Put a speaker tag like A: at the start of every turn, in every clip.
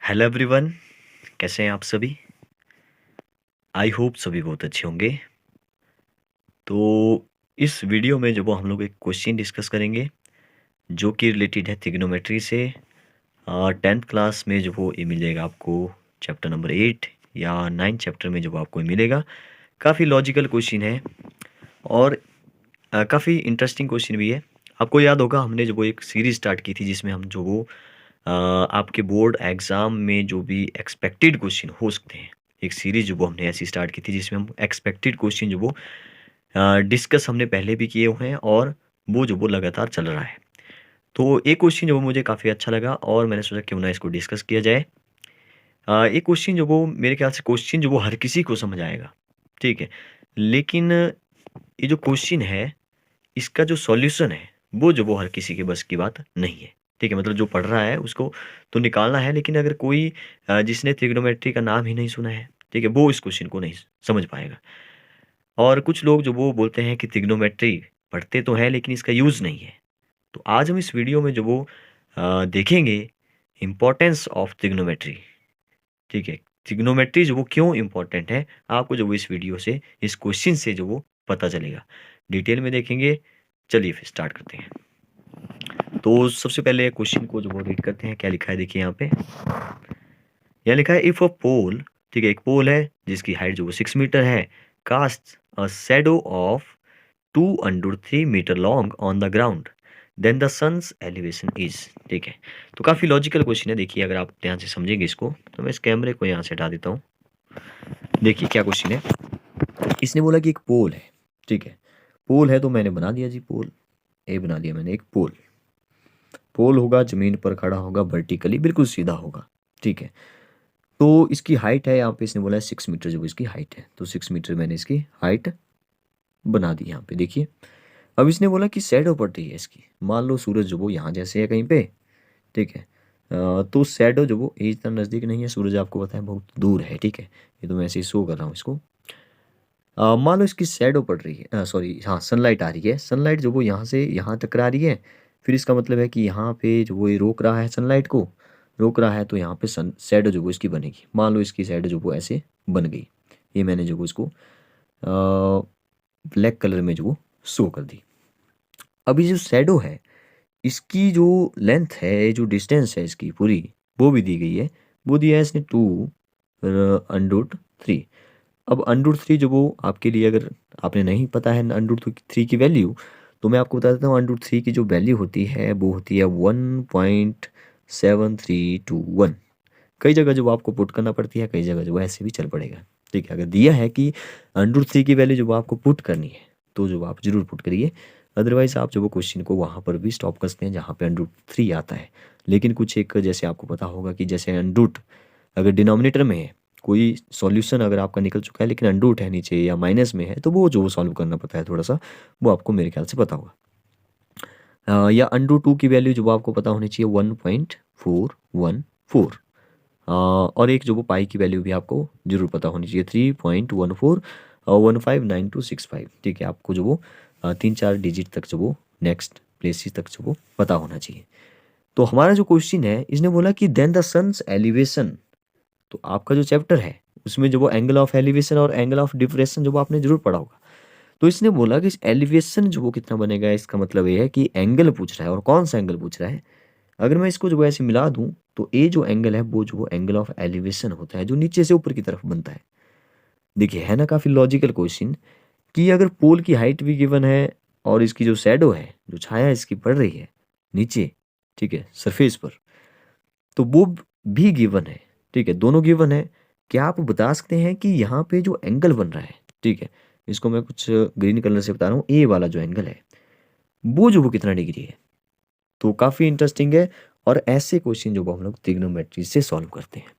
A: Hello everyone, कैसे हैं आप सभी। आई होप सभी बहुत अच्छे होंगे। तो इस वीडियो में जो वो हम लोग एक क्वेश्चन डिस्कस करेंगे जो कि रिलेटेड है ट्रिग्नोमेट्री से। 10th क्लास में जो वो ये मिलेगा आपको चैप्टर नंबर 8 या 9 चैप्टर में जो वो आपको मिलेगा। काफ़ी लॉजिकल क्वेश्चन है और काफ़ी इंटरेस्टिंग क्वेश्चन भी है। आपको याद होगा हमने जो वो एक सीरीज स्टार्ट की थी जिसमें हम जो वो आपके बोर्ड एग्ज़ाम में जो भी एक्सपेक्टेड क्वेश्चन हो सकते हैं, एक सीरीज जो वो हमने ऐसी स्टार्ट की थी जिसमें हम एक्सपेक्टेड क्वेश्चन जो वो डिस्कस हमने पहले भी किए हुए हैं और वो जो वो लगातार चल रहा है। तो एक क्वेश्चन जो वो मुझे काफ़ी अच्छा लगा और मैंने सोचा क्यों ना इसको डिस्कस किया जाए। एक क्वेश्चन जो वो मेरे ख्याल से क्वेश्चन जो वो हर किसी को समझ आएगा, ठीक है। लेकिन ये जो क्वेश्चन है इसका जो सॉल्यूशन है वो जो वो हर किसी के बस की बात नहीं है, ठीक है। मतलब जो पढ़ रहा है उसको तो निकालना है, लेकिन अगर कोई जिसने ट्रिग्नोमेट्री का नाम ही नहीं सुना है, ठीक है, वो इस क्वेश्चन को नहीं समझ पाएगा। और कुछ लोग जो वो बोलते हैं कि ट्रिग्नोमेट्री पढ़ते तो हैं लेकिन इसका यूज़ नहीं है। तो आज हम इस वीडियो में जो वो देखेंगे इम्पोर्टेंस ऑफ ट्रिग्नोमेट्री, ठीक है। ट्रिग्नोमेट्री जो वो क्यों इम्पोर्टेंट है आपको जो वो इस वीडियो से, इस क्वेश्चन से जो वो पता चलेगा। डिटेल में देखेंगे। चलिए फिर स्टार्ट करते हैं। तो सबसे पहले क्वेश्चन को जो वो रीड करते हैं, क्या लिखा है देखिए यहाँ पे। यहाँ लिखा है इफ अ पोल, ठीक है, एक पोल है जिसकी हाइट जो वो 6 मीटर है, cast a shadow of 2 × 3 metre long on the ground, then the sun's elevation is, ठीक है। तो काफ़ी लॉजिकल क्वेश्चन है। देखिए अगर आप ध्यान से समझेंगे इसको, तो मैं इस कैमरे को यहाँ से हटा देता हूँ। देखिए क्या क्वेश्चन है। इसने बोला कि एक पोल है, ठीक है। पोल है तो मैंने बना दिया जी पोल, ए बना दिया मैंने एक पोल। पोल होगा ज़मीन पर खड़ा होगा, वर्टिकली बिल्कुल सीधा होगा, ठीक है। तो इसकी हाइट है, यहाँ पे इसने बोला है 6 मीटर जो इसकी हाइट है, तो 6 मीटर मैंने इसकी हाइट बना दी यहाँ पे। देखिए अब इसने बोला कि शैडो पड़ रही है इसकी, मान लो सूरज जो वो यहाँ जैसे है कहीं पे, ठीक है। तो शैडो जो वो ये इतना नज़दीक नहीं है, सूरज आपको पता है बहुत दूर है, ठीक है। ये तो मैं ऐसे ही शो कर रहा हूँ इसको। मान लो इसकी शैडो पड़ रही है, सॉरी हाँ, सनलाइट आ रही है। सनलाइट जो वो यहाँ से यहाँ टकरा रही है, फिर इसका मतलब है कि यहाँ पे जो वो ये रोक रहा है, सनलाइट को रोक रहा है, तो यहाँ पे सन शैडो जो वो इसकी बनेगी। मान लो इसकी शैडो जो वो ऐसे बन गई। ये मैंने जो वो इसको ब्लैक कलर में जो वो शो कर दी। अभी जो शैडो है इसकी जो लेंथ है, जो डिस्टेंस है इसकी पूरी, वो भी दी गई है। वो दिया है इसने 2√3। अब √3 जो वो आपके लिए, अगर आपने नहीं पता है √3 की वैल्यू, तो मैं आपको बता देता हूँ। √3 की जो वैल्यू होती है वो होती है 1.7321। कई जगह जो वो आपको पुट करना पड़ती है, कई जगह जो वो ऐसे भी चल पड़ेगा, ठीक है। अगर दिया है कि √3 की वैल्यू जो वो आपको पुट करनी है, तो जो आप ज़रूर पुट करिए। अदरवाइज़ आप जो वो क्वेश्चन को वहाँ पर भी स्टॉप कर सकते हैं जहाँ पे √3 आता है। लेकिन कुछ एक जैसे आपको पता होगा कि जैसे अंडरूट अगर डिनोमिनेटर में है, कोई सॉल्यूशन अगर आपका निकल चुका है लेकिन अंडरूट है नीचे या माइनस में है, तो वो जो सॉल्व करना पड़ता है थोड़ा सा, वो आपको मेरे ख्याल से पता होगा। या √2 की वैल्यू जो वो आपको पता होनी चाहिए 1.414। और एक जो वो पाई की वैल्यू भी आपको जरूर पता होनी चाहिए 3.14159265, ठीक है। आपको जो वो 3-4 डिजिट तक जो वो नेक्स्ट प्लेसेस तक जो वो पता होना चाहिए। तो हमारा जो क्वेश्चन है, इसने बोला कि देन द सन्स एलिवेशन। तो आपका जो चैप्टर है उसमें जो वो एंगल ऑफ एलिवेशन और एंगल ऑफ डिप्रेशन जो वो आपने जरूर पढ़ा होगा। तो इसने बोला कि एलिवेशन जो वो कितना बनेगा, इसका मतलब ये है कि एंगल पूछ रहा है, और कौन सा एंगल पूछ रहा है। अगर मैं इसको जो ऐसे मिला दूं, तो ये जो एंगल है वो जो वो एंगल ऑफ एलिवेशन होता है, जो नीचे से ऊपर की तरफ बनता है। देखिए है ना काफ़ी लॉजिकल क्वेश्चन, कि अगर पोल की हाइट भी गिवन है और इसकी जो शैडो है, जो छाया इसकी पड़ रही है नीचे, ठीक है, सरफेस पर, तो वो भी गिवन है, ठीक है, दोनों गिवन है। क्या आप बता सकते हैं कि यहाँ पे जो एंगल बन रहा है, ठीक है, इसको मैं कुछ ग्रीन कलर से बता रहा हूँ, ए वाला जो एंगल है वो जो वो कितना डिग्री है। तो काफ़ी इंटरेस्टिंग है। और ऐसे क्वेश्चन जो वो हम लोग ट्रिग्नोमेट्री से सॉल्व करते हैं।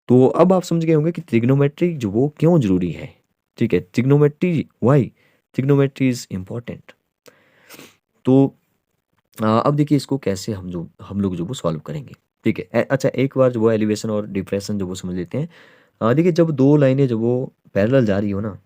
A: तो अब आप समझ गए होंगे कि ट्रिग्नोमेट्री जो वो क्यों जरूरी है, ठीक है। Trigonometry why, trigonometry is important. तो अब देखिए इसको कैसे हम लोग जो वो सॉल्व करेंगे, ठीक है। अच्छा एक बार जो वो एलिवेशन और डिप्रेशन जो वो समझ लेते हैं। देखिए जब दो लाइनें जो वो पैरेलल जा रही हो ना,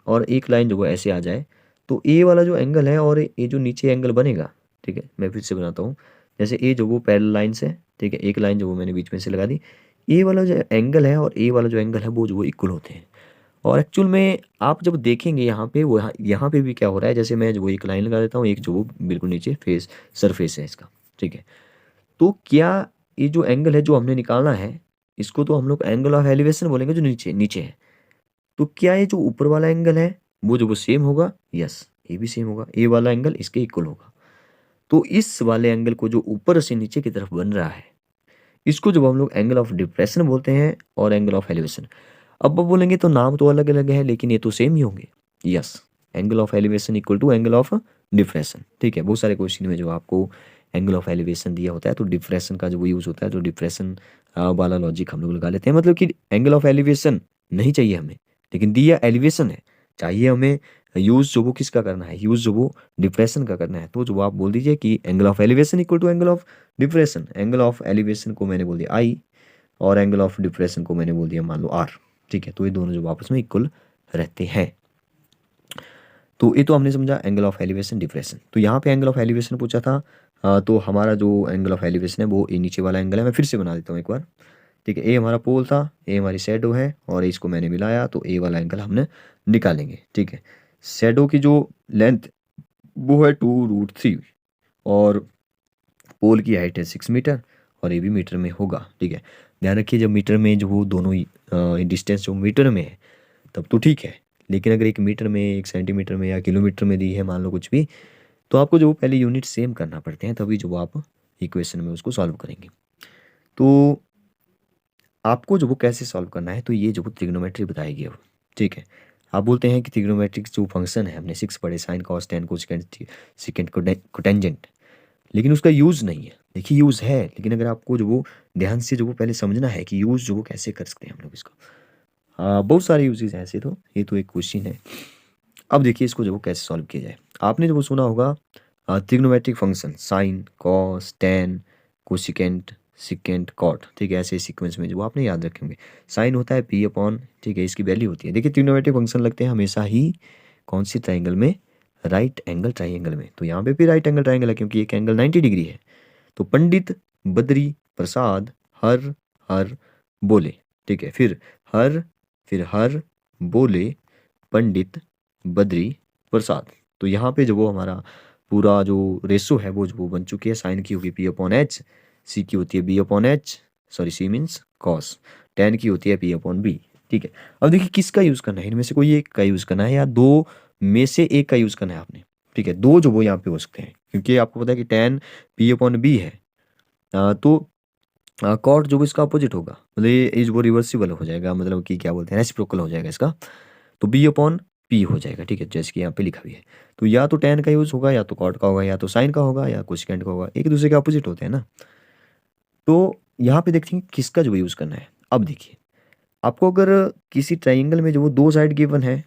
A: और एक लाइन जो वो ऐसे आ जाए, तो ए वाला जो एंगल है और ये जो नीचे एंगल बनेगा, ठीक है, मैं फिर से बनाता हूँ। जैसे ए जो वो पैरेलल लाइन से, ठीक है, एक लाइन जो वो मैंने बीच में से लगा दी, ए वाला जो एंगल है और ए वाला जो एंगल है वो इक्वल होते हैं। और एक्चुअल में आप जब देखेंगे यहाँ पे, वो यहाँ पे भी क्या हो रहा है, जैसे मैं जो एक लाइन लगा देता हूँ, एक जो वो बिल्कुल नीचे फेस सरफेस है इसका, ठीक है। तो क्या ये जो एंगल है जो हमने निकालना है, इसको तो हम लोग एंगल ऑफ एलिवेशन बोलेंगे, जो नीचे नीचे है। तो क्या ये जो ऊपर वाला एंगल है वो सेम होगा? यस, ये भी सेम होगा, ए वाला एंगल इसके इक्वल होगा। तो इस वाले एंगल को जो ऊपर से नीचे की तरफ बन रहा है, इसको जब हम लोग एंगल ऑफ डिप्रेशन बोलते हैं और एंगल ऑफ एलिवेशन। अब बोलेंगे तो नाम तो अलग अलग है, लेकिन ये तो सेम ही होंगे। Yes, angle of elevation equal to angle of depression, ठीक है। बहुत सारे क्वेश्चन में जो आपको एंगल ऑफ एलिवेशन दिया होता है तो डिप्रेशन का जो यूज़ होता है, तो डिप्रेशन वाला लॉजिक हम लोग लगा लेते हैं। मतलब कि एंगल ऑफ एलिवेशन नहीं चाहिए हमें, लेकिन दिया एलिवेशन है, चाहिए हमें यूज़ जो वो किसका करना है, यूज़ जो वो डिप्रेशन का करना है। तो जो आप बोल दीजिए कि angle of elevation equal to angle of depression. Angle of elevation को मैंने बोल दिया आई, और एंगल ऑफ डिप्रेशन को मैंने बोल दिया मान लो आर, ठीक है। तो ये दोनों जो आपस में इक्वल रहते हैं। तो ये तो हमने समझा एंगल ऑफ एलिवेशन डिप्रेशन। तो यहाँ पे एंगल ऑफ एलिवेशन पूछा था, तो हमारा जो एंगल ऑफ एलिवेशन है वो ये नीचे वाला एंगल है। मैं फिर से बना देता हूँ एक बार, ठीक है। ए हमारा पोल था, ए हमारी शैडो है, और इसको मैंने मिलाया, तो ए वाला एंगल हमने निकालेंगे, ठीक है। शैडो की जो लेंथ वो है 2√3, और पोल की हाइट है 6 मीटर, और ये भी मीटर में होगा, ठीक है। ध्यान रखिए जब मीटर में जो वो दोनों डिस्टेंस जो मीटर में है तब तो ठीक है, लेकिन अगर 1 मीटर में, 1 सेंटीमीटर में या किलोमीटर में दी है मान लो कुछ भी, तो आपको जो पहले यूनिट सेम करना पड़ते हैं, तभी जो आप इक्वेशन में उसको सॉल्व करेंगे। तो आपको जो वो कैसे सॉल्व करना है, तो ये जो ट्रिग्नोमेट्री बताएगी अब, ठीक है। आप बोलते हैं कि ट्रिग्नोमेट्रिक जो फंक्शन है, हमने 6 पढ़े, sign cos ten cosecant second cotangent, लेकिन उसका यूज़ नहीं है। देखिए यूज़ है, लेकिन अगर आपको जो वो ध्यान से जो वो पहले समझना है कि यूज़ जो वो कैसे कर सकते हैं हम लोग इसको। बहुत सारे यूजेस हैं ऐसे, तो ये तो एक क्वेश्चन है। अब देखिए इसको जो वो कैसे सॉल्व किया जाए। आपने जो वो सुना होगा trigonometric function, sine cos tan cosecant secant cot, ठीक है। ऐसे सीक्वेंस में जो आपने याद रखेंगे, साइन होता है पी अपॉन, ठीक है, इसकी वैल्यू होती है। देखिए ट्रिग्नोमेट्रिक फंक्शन लगते हैं हमेशा ही कौन सी ट्राइंगल में, राइट एंगल ट्राइंगल में। तो यहाँ पे भी राइट एंगल ट्राइंगल है, क्योंकि एक एंगल 90 डिग्री है। तो पंडित बद्री प्रसाद हर हर बोले, ठीक है। फिर हर बोले पंडित बद्री प्रसाद। तो यहाँ पे जो वो हमारा पूरा जो रेशो है वो बन चुकी है। साइन की होगी पी अपॉन एच, सी की होती है B upon H, sorry C means cos, tan की होती है पी अपॉन बी, ठीक है। अब देखिए किसका यूज़ करना है, इनमें से कोई एक का यूज़ करना है या दो में से एक का यूज़ करना है आपने, ठीक है। दो जो वो यहाँ पे हो सकते हैं, क्योंकि आपको पता है कि टेन पी अपॉन बी है। तो कॉट जो इसका अपोजिट होगा, मतलब ये इज वो रिवर्सिबल हो जाएगा, मतलब कि क्या बोलते हैं, रेसिप्रोकल हो जाएगा इसका। तो बी अपॉन पी हो जाएगा, ठीक है, जैसे कि यहाँ पे लिखा भी है। तो या तो टेन का यूज़ होगा, या तो कॉट का होगा, या तो साइन का होगा, या कोसेकेंट का होगा, एक दूसरे के अपोजिट होते हैं ना। तो यहाँ पे देखते हैं किसका जो यूज़ करना है। अब देखिए आपको अगर किसी ट्राइंगल में जो वो दो साइड गिवन है,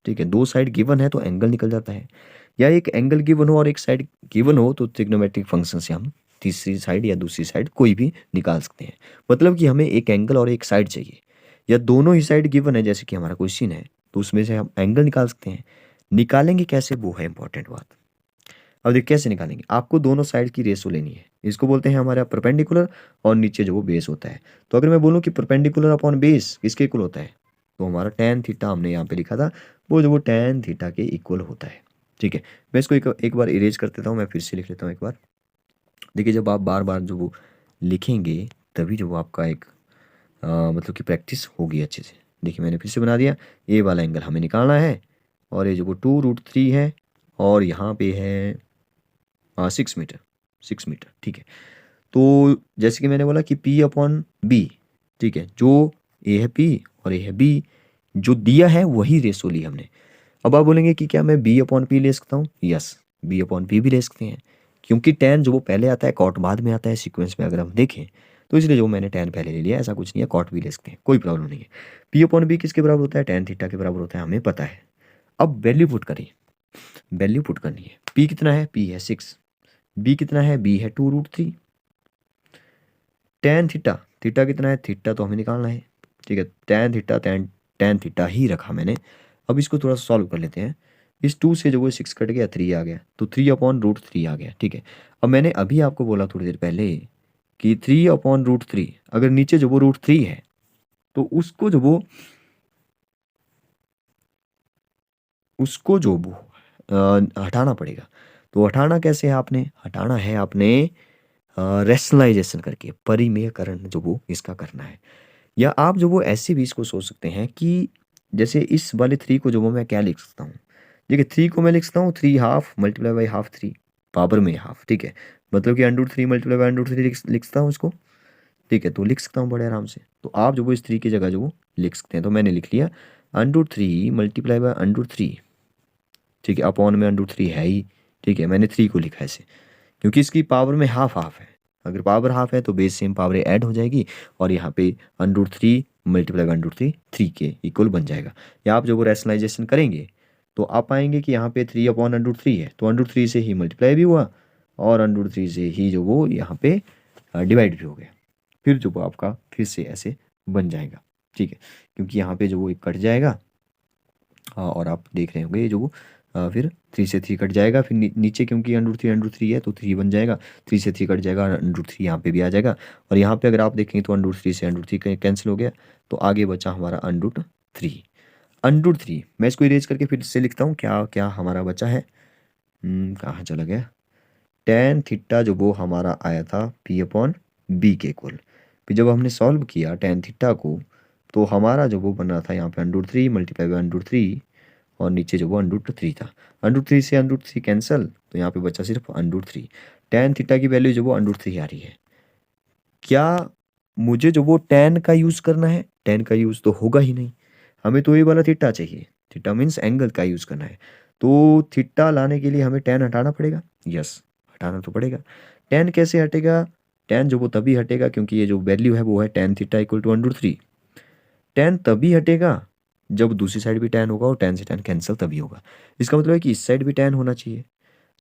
A: ठीक है, दो साइड गिवन है तो एंगल निकल जाता है, या एक एंगल गिवन हो और एक साइड गिवन हो, तो ट्रिग्नोमेट्रिक फंक्शन से हम तीसरी साइड या दूसरी साइड कोई भी निकाल सकते हैं। मतलब कि हमें एक एंगल और एक साइड चाहिए, या दोनों ही साइड गिवन है जैसे कि हमारा क्वेश्चन है, तो उसमें से हम एंगल निकाल सकते हैं। निकालेंगे कैसे, वो है इंपॉर्टेंट बात। अब देखिए कैसे निकालेंगे, आपको दोनों साइड की रेशो लेनी है। इसको बोलते हैं हमारा परपेंडिकुलर, और नीचे जो वो बेस होता है। तो अगर मैं बोलूँ कि परपेंडिकुलर अपॉन बेस किसके इक्वल होता है, तो हमारा टेन थीटा हमने यहाँ पे लिखा था, वो जो वो टेन थीटा के इक्वल होता है, ठीक है। मैं इसको एक बार इरेज कर देता हूँ, मैं फिर से लिख लेता हूँ एक बार। देखिए जब आप बार बार जो वो लिखेंगे, तभी जो वो आपका एक मतलब कि प्रैक्टिस होगी अच्छे से। देखिए मैंने फिर से बना दिया, ये वाला एंगल हमें निकालना है, और ये जो वो 2√3 है, और यहाँ पे है 6 मीटर, 6 मीटर, ठीक है। तो जैसे कि मैंने बोला कि P अपॉन बी, ठीक है, जो ए है P और ए है B, जो दिया है वही रेशो ली हमने। अब आप बोलेंगे कि क्या मैं B अपॉन P ले सकता हूँ? यस, B अपॉन P भी ले सकते हैं, क्योंकि टेन जो वो पहले आता है, कॉट बाद में आता है सीक्वेंस में अगर हम देखें, तो इसलिए जो मैंने टेन पहले ले लिया, ऐसा कुछ नहीं है, कॉट भी ले सकते हैं, कोई प्रॉब्लम नहीं है। P अपॉन B किसके बराबर होता है, टेन थीटा के बराबर होता है, हमें पता है। अब वैल्यू पुट करिए, वैल्यू पुट करनी है। P कितना है, P है 6, B कितना है, B है 2√3, टेन थीटा, थीटा कितना है, थीटा तो हमें निकालना है, ठीक है। टेन थीटा, टेन थीटा ही रखा मैंने। अब इसको थोड़ा सॉल्व कर लेते हैं। इस 2 से जो वो 6 कट गया, 3 आ गया, तो 3 अपॉन √3 आ गया, ठीक है। अब मैंने अभी आपको बोला थोड़ी देर पहले कि 3/√3, अगर नीचे जो वो √3 है तो उसको हटाना पड़ेगा। तो हटाना कैसे है आपने? हटाना है आपने रैशनलाइजेशन करके, परिमेयकरण जो वो इसका करना है। या आप जो वो ऐसे भी इसको सोच सकते हैं कि जैसे इस वाले 3 को जो वो मैं क्या लिख सकता हूँ? देखिए 3 को मैं लिख सकता हूँ 3 half multiply by half 3 power में हाफ, ठीक है? मतलब कि √3 मल्टीप्लाई बाई √3 लिख सकता हूँ उसको, ठीक है? तो लिख सकता हूँ बड़े आराम से। तो आप जो वो इस 3 की जगह जो वो लिख सकते हैं। तो मैंने लिख लिया √3 मल्टीप्लाई बाई √3, ठीक है? अपॉन में √3 है ही, ठीक है? मैंने 3 को लिखा है ऐसे क्योंकि इसकी पावर में हाफ हाफ है। अगर पावर हाफ है तो बेस सेम पावर ऐड हो जाएगी और यहाँ पे √3 मल्टीप्लाई बाई √3 3 के इक्वल बन जाएगा। या आप जब वो रैशनलाइजेशन करेंगे तो आप पाएंगे कि यहाँ पे 3/√3 है, तो √3 से ही मल्टीप्लाई भी हुआ और √3 से ही जो वो यहाँ पे डिवाइड भी हो गया। फिर जो वो आपका फिर से ऐसे बन जाएगा, ठीक है? क्योंकि यहाँ पे जो वो एक कट जाएगा। हाँ, और आप देख रहे होंगे ये जो फिर 3 से 3 कट जाएगा, फिर नीचे क्योंकि √3 है तो 3 बन जाएगा, 3 से 3 कट जाएगा, √3 यहाँ पे भी आ जाएगा। और यहाँ पे अगर आप देखेंगे तो √3 से √3 कैंसिल हो गया, तो आगे बचा हमारा √3। √3 मैं इसको इरेज करके फिर से लिखता हूँ, क्या क्या हमारा बचा है, कहाँ चला गया? टेन थीटा जो वो हमारा आया था P/B के इक्वल। फिर जब हमने सॉल्व किया टेन थीटा को तो हमारा जो वो बन रहा था यहाँ पे √3 मल्टीप्लाई बाई √3 और नीचे जो वो √3 था। √3 से √3 कैंसल, तो यहाँ पे बचा सिर्फ √3। टेन थीटा की वैल्यू जो वो √3 आ रही है। क्या मुझे जो वो टेन का यूज़ करना है? टेन का यूज़ तो होगा ही नहीं, हमें तो ये वाला थीटा चाहिए। थीटा मीन्स एंगल का यूज़ करना है, तो थीटा लाने के लिए हमें टेन हटाना पड़ेगा। यस, हटाना तो पड़ेगा। टेन कैसे हटेगा? टेन जो वो तभी हटेगा क्योंकि ये जो वैल्यू है वो है tan theta equal to √3। Tan तभी हटेगा जब दूसरी साइड भी टेन होगा और टेन से टेन कैंसिल तभी होगा। इसका मतलब है कि इस साइड भी टेन होना चाहिए।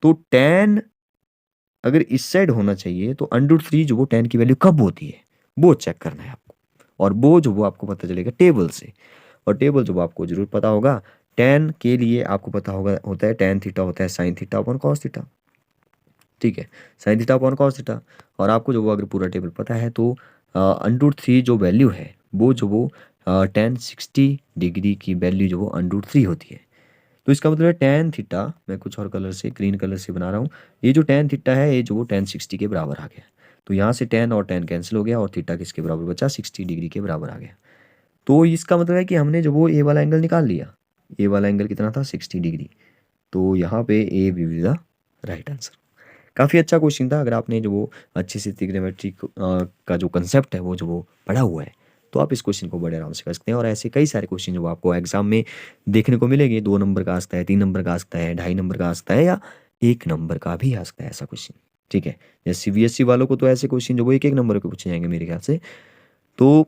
A: तो टेन अगर इस साइड होना चाहिए तो √3 जो वो टेन की वैल्यू कब होती है वो चेक करना है आपको, और वो जो वो आपको पता चलेगा टेबल से। और टेबल जो वो आपको जरूर पता होगा, टेन के लिए आपको पता होगा होता है टेन थीटा होता है sine theta upon cos theta, ठीक है? Sine theta upon cos theta. और आपको जो वो अगर पूरा टेबल पता है तो √3 जो वैल्यू है वो जो वो टेन 60 डिग्री की वैल्यू जो वो √3 होती है। तो इसका मतलब है टेन थीटा, मैं कुछ और कलर से ग्रीन कलर से बना रहा हूँ, ये जो टेन थीटा है ये जो वो टेन 60 के बराबर आ गया। तो यहाँ से टेन और टेन कैंसिल हो गया और थीटा किसके बराबर बचा? 60 डिग्री के बराबर आ गया। तो इसका मतलब है कि हमने जो वो ए वाला एंगल निकाल लिया। ए वाला एंगल कितना था? 60 डिग्री। तो यहाँ पे A be the right answer. काफ़ी अच्छा क्वेश्चन था। अगर आपने जो वो अच्छे से ट्रिग्नोमेट्री का जो कंसेप्ट है वो जो वो पढ़ा हुआ है तो आप इस क्वेश्चन को बड़े आराम से कर सकते हैं। और ऐसे कई सारे क्वेश्चन जो आपको एग्जाम में देखने को मिलेंगे। 2 नंबर का आ सकता है, 3 नंबर का आ सकता है, 2.5 नंबर का आ सकता है या 1 नंबर का भी आ सकता है ऐसा क्वेश्चन, ठीक है? जैसे CBSE वालों को तो ऐसे क्वेश्चन जो वो 1-1 नंबर के पूछे जाएंगे मेरे ख्याल से। तो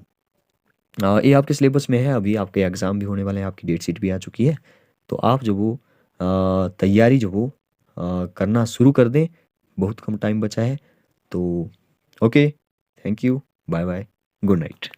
A: ये आपके सिलेबस में है, अभी आपके एग्ज़ाम भी होने वाले हैं, आपकी डेट शीट भी आ चुकी है। तो आप जो वो तैयारी जो वो करना शुरू कर दें, बहुत कम टाइम बचा है। तो okay, thank you, bye bye, good night.